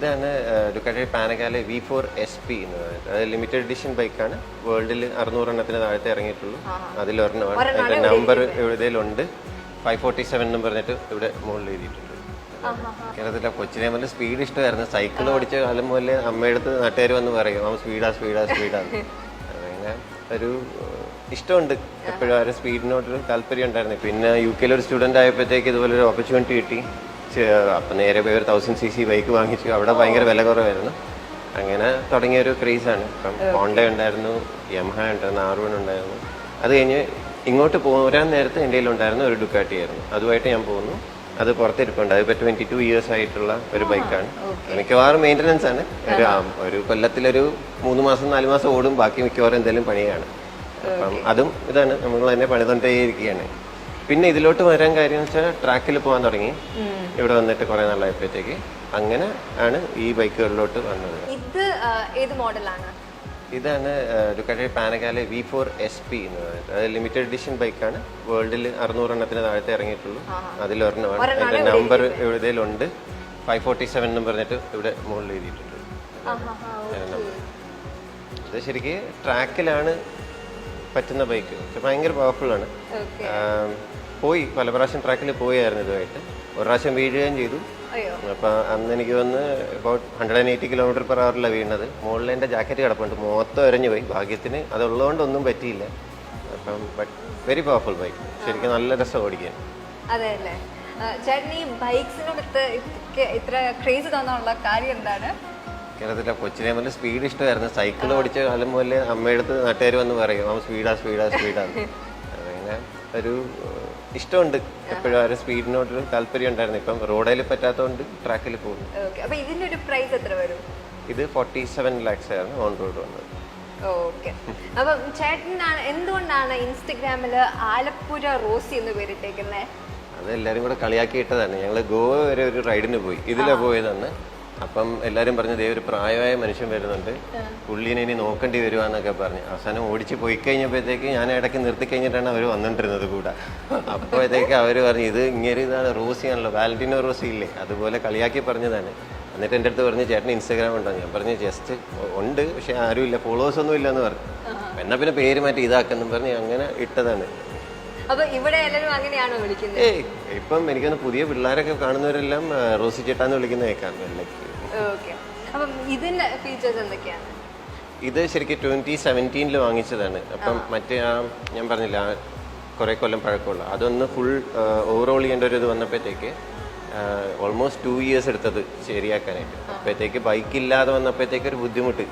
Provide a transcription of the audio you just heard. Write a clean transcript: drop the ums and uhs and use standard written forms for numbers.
ഇതാണ് Ducati പാനഗാലെ V4SP എന്ന് പറയുന്നത്. അത് ലിമിറ്റഡ് എഡിഷൻ ബൈക്കാണ്. വേൾഡിൽ 600 എണ്ണത്തിന് താഴത്തെ ഇറങ്ങിയിട്ടുള്ളൂ. അതിലൊരെണ്ണമാണ്. അതിന്റെ നമ്പർ ഇതിലുണ്ട് 547 എന്ന് പറഞ്ഞിട്ട് ഇവിടെ മുകളിൽ എഴുതിയിട്ടുണ്ട്. കേരളത്തിലെ കൊച്ചിനെ മുതൽ സ്പീഡ് ഇഷ്ടമായിരുന്നു. സൈക്കിൾ ഓടിച്ച കാലം പോലെ അമ്മയെടുത്ത് നാട്ടുകാർ വന്ന് പറയും അവൻ സ്പീഡാണ്. അങ്ങനെ ഒരു ഇഷ്ടമുണ്ട്. എപ്പോഴും ആ ഒരു സ്പീഡിനോടൊരു താല്പര്യം ഉണ്ടായിരുന്നു. പിന്നെ UK ഒരു സ്റ്റുഡൻ്റ് ആയപ്പോഴത്തേക്ക് ഇതുപോലെ ഒരു ഓപ്പർച്യൂണിറ്റി കിട്ടി. അപ്പം നേരെ പോയി ഒരു 1000cc ബൈക്ക് വാങ്ങിച്ചു. അവിടെ ഭയങ്കര വില കുറവായിരുന്നു. അങ്ങനെ തുടങ്ങിയൊരു ക്രേസാണ്. ഇപ്പം ഹോണ്ട ഉണ്ടായിരുന്നു, യമഹ ഉണ്ടായിരുന്നു, R1 ഉണ്ടായിരുന്നു. അത് കഴിഞ്ഞ് ഇങ്ങോട്ട് പോരാൻ നേരത്ത് എൻ്റെ കയ്യിലുണ്ടായിരുന്ന ഒരു ഡുക്കാട്ടി ആയിരുന്നു. അതുമായിട്ട് ഞാൻ പോകുന്നു. അത് പുറത്തിരിപ്പുണ്ട്. അതിപ്പോൾ 22 years ആയിട്ടുള്ള ഒരു ബൈക്കാണ്. മിക്കവാറും മെയിൻ്റനൻസ് ആണ്. ഒരു കൊല്ലത്തിലൊരു 3 മാസം 4 മാസം ഓടും. ബാക്കി മിക്കവാറും എന്തെങ്കിലും പണിയാണ്. അപ്പം അതും ഇതാണ്, നമ്മൾ തന്നെ പണിതുകൊണ്ടേയിരിക്കുകയാണ്. പിന്നെ ഇതിലോട്ട് വരാൻ കാര്യം എന്ന് വെച്ചാൽ ട്രാക്കിൽ പോകാൻ തുടങ്ങി. ഇവിടെ വന്നിട്ട് കുറെ നാളായപ്പോഴത്തേക്ക് അങ്ങനെ ആണ് ഈ ബൈക്കുകളിലോട്ട് വന്നത്. ഇത് ഏത് മോഡലാണ്? ഇതാണ് ഡുക്കാട്ടി പാനഗാലെ V4SP എന്ന് പറയുന്നത്. അത് ലിമിറ്റഡ് എഡിഷൻ ബൈക്കാണ്. വേൾഡിൽ 600 എണ്ണത്തിന് താഴത്തെ ഇറങ്ങിയിട്ടുള്ളൂ. അതിലൊരെണ്ണമാണ്. അതിന്റെ നമ്പർ ഇതിലുണ്ട് 547 എന്ന് പറഞ്ഞിട്ട് ഇവിടെ മുകളിൽ എഴുതിയിട്ടുണ്ട്. ഇത് ശരിക്കും ട്രാക്കിലാണ് പറ്റുന്ന ബൈക്ക്. ഭയങ്കര പവർഫുൾ ആണ്. പല പ്രാവശ്യം ട്രാക്കിൽ പോയായിരുന്നു ഇതുമായിട്ട്. ഒരു പ്രാവശ്യം വീഴുകയും ചെയ്തു. അപ്പം അന്ന് എനിക്ക് വന്ന് അബൌട്ട് 180 km/h വീണത്. മുകളിൽ എൻ്റെ ജാക്കറ്റ് കിടപ്പുണ്ട്. മൊത്തം എറിഞ്ഞു പോയി. ഭാഗ്യത്തിന് അതുള്ളതുകൊണ്ട് ഒന്നും പറ്റിയില്ല. അപ്പം ബട്ട് വെരി പവർഫുൾ ബൈക്ക്. ശരിക്കും നല്ല രസം ഓടിക്കാൻ. അതെ അല്ലേ ചേട്ടൻ, ഈ ബൈക്സിനോട് ഇത്ര ക്രേസ് തോന്നാനുള്ള കാര്യം എന്താണ്? കേരളത്തിലെ കൊച്ചിനെ മുതൽ സ്പീഡ് ഇഷ്ടമായിരുന്നു. സൈക്കിൾ ഓടിച്ച കാലം പോലെ അമ്മയെടുത്ത് നാട്ടുകാർ വന്ന് പറയും അവൻ സ്പീഡാണ്. അങ്ങനെ ഒരു ഇഷ്ടമുണ്ട്. എപ്പോഴും ആ ഒരു സ്പീഡിനോടൊരു താല്പര്യം ഉണ്ടായിരുന്നു. ഇപ്പം റോഡിൽ പറ്റാത്തതുകൊണ്ട് ട്രാക്കിൽ പോകുന്നു. അപ്പൊ ഇതിന്റെ ഒരു പ്രൈസ് എത്ര വരും? ഇത് 47 lakhs ആണ് ഓൺ റോഡ് വന്നത്. ഓക്കെ. അപ്പം ചേട്ടൻ എന്തുകൊണ്ടാണ് ഇൻസ്റ്റഗ്രാമില് ആലപ്പുഴ റോസി എന്ന് പേരിട്ടേക്കുന്നത്? അത് എല്ലാവരും കൂടെ കളിയാക്കിയിട്ടതാണ്. ഞങ്ങൾ ഗോവ വരെ ഒരു റൈഡിന് പോയി. ഇതിലാണ് പോയതാണ്. അപ്പം എല്ലാവരും പറഞ്ഞു ദേ ഒരു പ്രായമായ മനുഷ്യൻ വരുന്നുണ്ട്, പുള്ളീനെ ഇനി നോക്കേണ്ടി വരുവാന്നൊക്കെ പറഞ്ഞു. അവസാനം ഓടിച്ച് പോയി കഴിഞ്ഞപ്പോഴത്തേക്ക് ഞാൻ ഇടയ്ക്ക് നിർത്തി കഴിഞ്ഞിട്ടാണ് അവർ വന്നിട്ടിരുന്നത് കൂടെ. അപ്പോഴത്തേക്ക് അവർ പറഞ്ഞു ഇത് ഇതാണ് റോസിയാണല്ലോ, വാലന്റീനോ റോസി ഇല്ലേ, അതുപോലെ കളിയാക്കി പറഞ്ഞതാണ്. എന്നിട്ട് എൻ്റെ അടുത്ത് പറഞ്ഞു ചേട്ടൻ ഇൻസ്റ്റാഗ്രാം ഉണ്ടോ? ഞാൻ പറഞ്ഞു ജസ്റ്റ് ഉണ്ട്, പക്ഷെ ആരും ഇല്ല, ഫോളോവേഴ്സ് ഒന്നും ഇല്ലെന്ന് പറഞ്ഞു. എന്നാൽ പിന്നെ പേര് മാറ്റി ഇതാക്കെന്നും പറഞ്ഞ് അങ്ങനെ ഇട്ടതാണ്. അപ്പൊ ഇവിടെ എല്ലാവരും അങ്ങനെയാണോ വിളിക്കുന്നത്? ഇപ്പം എനിക്കൊന്ന് പുതിയ പിള്ളേരൊക്കെ കാണുന്നവരെല്ലാം റോസി ചേട്ടാന്ന് വിളിക്കുന്ന കേൾക്കാം. അപ്പം ഇതിന്റെ ഫീച്ചേഴ്സ് എന്തൊക്കെയാണ്? ഇത് ശരിക്കും 2017 വാങ്ങിച്ചതാണ്. അപ്പം മറ്റേ ഞാൻ പറഞ്ഞില്ല കുറെ കൊല്ലം പഴക്കമുള്ള അതൊന്ന് ഫുൾ ഓവറോൾ ചെയ്യേണ്ട ഒരു ഇത് വന്നപ്പോഴത്തേക്ക് ഓൾമോസ്റ്റ് 2 years എടുത്തത് ശരിയാക്കാനായിട്ട്. അപ്പോഴത്തേക്ക് ബൈക്കില്ലാതെ വന്നപ്പോഴത്തേക്ക് ഒരു ബുദ്ധിമുട്ട്.